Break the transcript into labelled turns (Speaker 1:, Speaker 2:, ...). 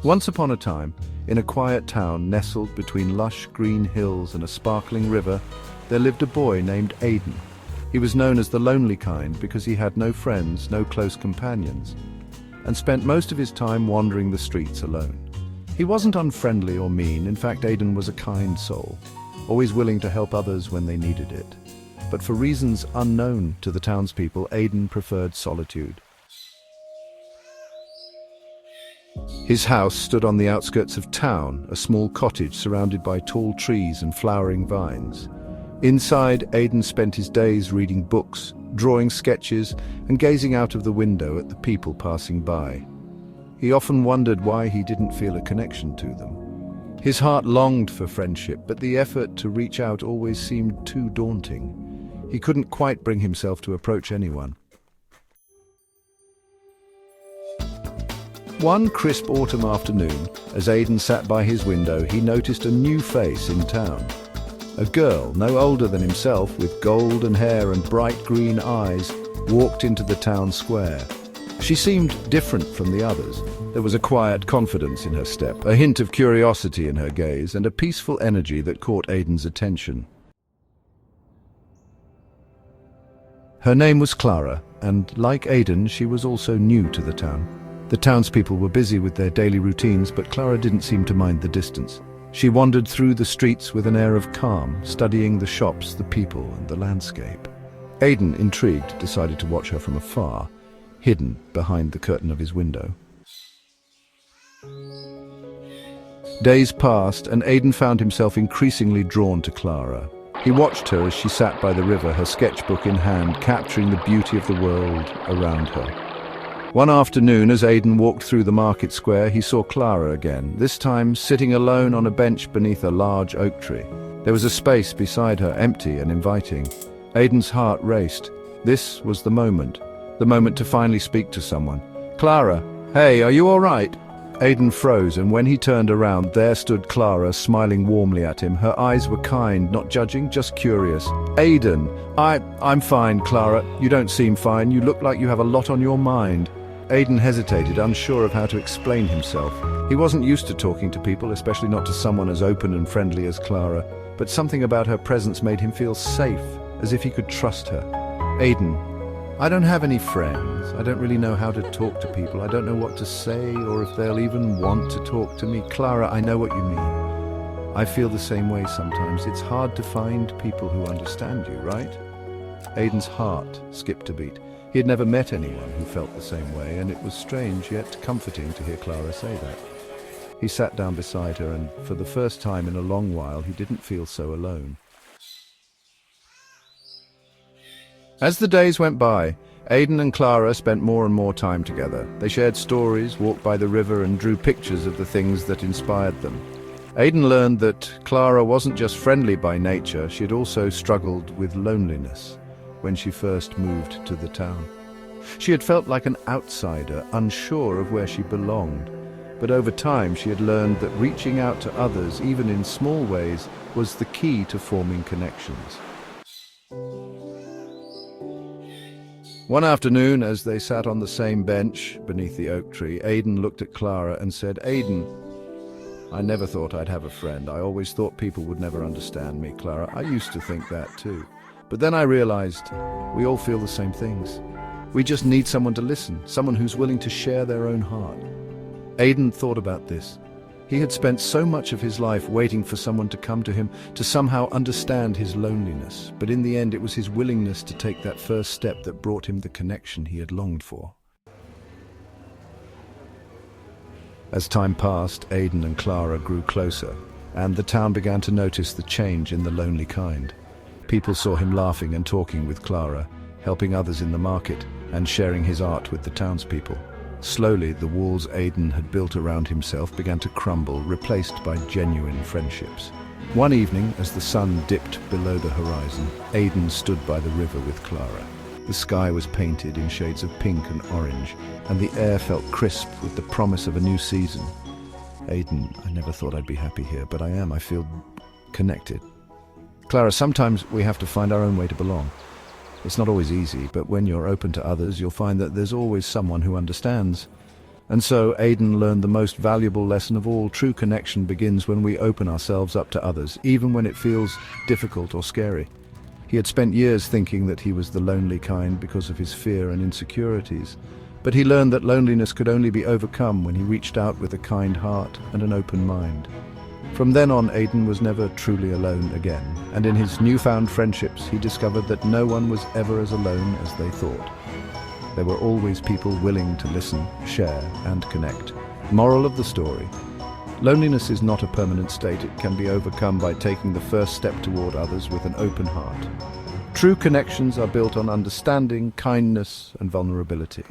Speaker 1: Once upon a time, in a quiet town nestled between lush green hills and a sparkling river, there lived a boy named Aidan. He was known as the lonely kind because he had no friends, no close companions, and spent most of his time wandering the streets alone. He wasn't unfriendly or mean. In fact, Aidan was a kind soul, always willing to help others when they needed it. But for reasons unknown to the townspeople, Aidan preferred solitude. His house stood on the outskirts of town, a small cottage surrounded by tall trees and flowering vines. Inside, Aidan spent his days reading books, drawing sketches, and gazing out of the window at the people passing by. He often wondered why he didn't feel a connection to them. His heart longed for friendship, but the effort to reach out always seemed too daunting. He couldn't quite bring himself to approach anyone. One crisp autumn afternoon, as Aidan sat by his window, he noticed a new face in town. A girl, no older than himself, with golden hair and bright green eyes, walked into the town square. She seemed different from the others. There was a quiet confidence in her step, a hint of curiosity in her gaze, and a peaceful energy that caught Aidan's attention. Her name was Clara, and like Aidan, she was also new to the town. The townspeople were busy with their daily routines, but Clara didn't seem to mind the distance. She wandered through the streets with an air of calm, studying the shops, the people, and the landscape. Aidan, intrigued, decided to watch her from afar, hidden behind the curtain of his window. Days passed, and Aidan found himself increasingly drawn to Clara. He watched her as she sat by the river, her sketchbook in hand, capturing the beauty of the world around her. One afternoon, as Aidan walked through the market square, he saw Clara again, this time sitting alone on a bench beneath a large oak tree. There was a space beside her, empty and inviting. Aidan's heart raced. This was the moment to finally speak to someone. "Clara, hey, are you all right?" Aidan froze, and when he turned around, there stood Clara, smiling warmly at him. Her eyes were kind, not judging, just curious. "Aidan, I'm fine, Clara. You don't seem fine. You look like you have a lot on your mind." Aidan hesitated, unsure of how to explain himself. He wasn't used to talking to people, especially not to someone as open and friendly as Clara, but something about her presence made him feel safe, as if he could trust her. "Aidan, I don't have any friends. I don't really know how to talk to people. I don't know what to say or if they'll even want to talk to me." "Clara, I know what you mean. I feel the same way sometimes. It's hard to find people who understand you, right?" Aidan's heart skipped a beat. He had never met anyone who felt the same way, and it was strange yet comforting to hear Clara say that. He sat down beside her, and for the first time in a long while, he didn't feel so alone. As the days went by, Aidan and Clara spent more and more time together. They shared stories, walked by the river, and drew pictures of the things that inspired them. Aidan learned that Clara wasn't just friendly by nature, she had also struggled with loneliness when she first moved to the town. She had felt like an outsider, unsure of where she belonged. But over time, she had learned that reaching out to others, even in small ways, was the key to forming connections. One afternoon, as they sat on the same bench beneath the oak tree, Aidan looked at Clara and said, "Aidan, I never thought I'd have a friend. I always thought people would never understand me, Clara. I used to think that too. But then I realized we all feel the same things. We just need someone to listen, someone who's willing to share their own heart." Aidan thought about this. He had spent so much of his life waiting for someone to come to him, to somehow understand his loneliness. But in the end, it was his willingness to take that first step that brought him the connection he had longed for. As time passed, Aidan and Clara grew closer, and the town began to notice the change in the lonely kind. People saw him laughing and talking with Clara, helping others in the market, and sharing his art with the townspeople. Slowly, the walls Aidan had built around himself began to crumble, replaced by genuine friendships. One evening, as the sun dipped below the horizon, Aidan stood by the river with Clara. The sky was painted in shades of pink and orange, and the air felt crisp with the promise of a new season. "Aidan, I never thought I'd be happy here, but I am. I feel connected. Clara, sometimes we have to find our own way to belong. It's not always easy, but when you're open to others, you'll find that there's always someone who understands." And so Aidan learned the most valuable lesson of all. True connection begins when we open ourselves up to others, even when it feels difficult or scary. He had spent years thinking that he was the lonely kind because of his fear and insecurities, but he learned that loneliness could only be overcome when he reached out with a kind heart and an open mind. From then on, Aidan was never truly alone again, and in his newfound friendships he discovered that no one was ever as alone as they thought. There were always people willing to listen, share, and connect. Moral of the story: loneliness is not a permanent state. It can be overcome by taking the first step toward others with an open heart. True connections are built on understanding, kindness, and vulnerability.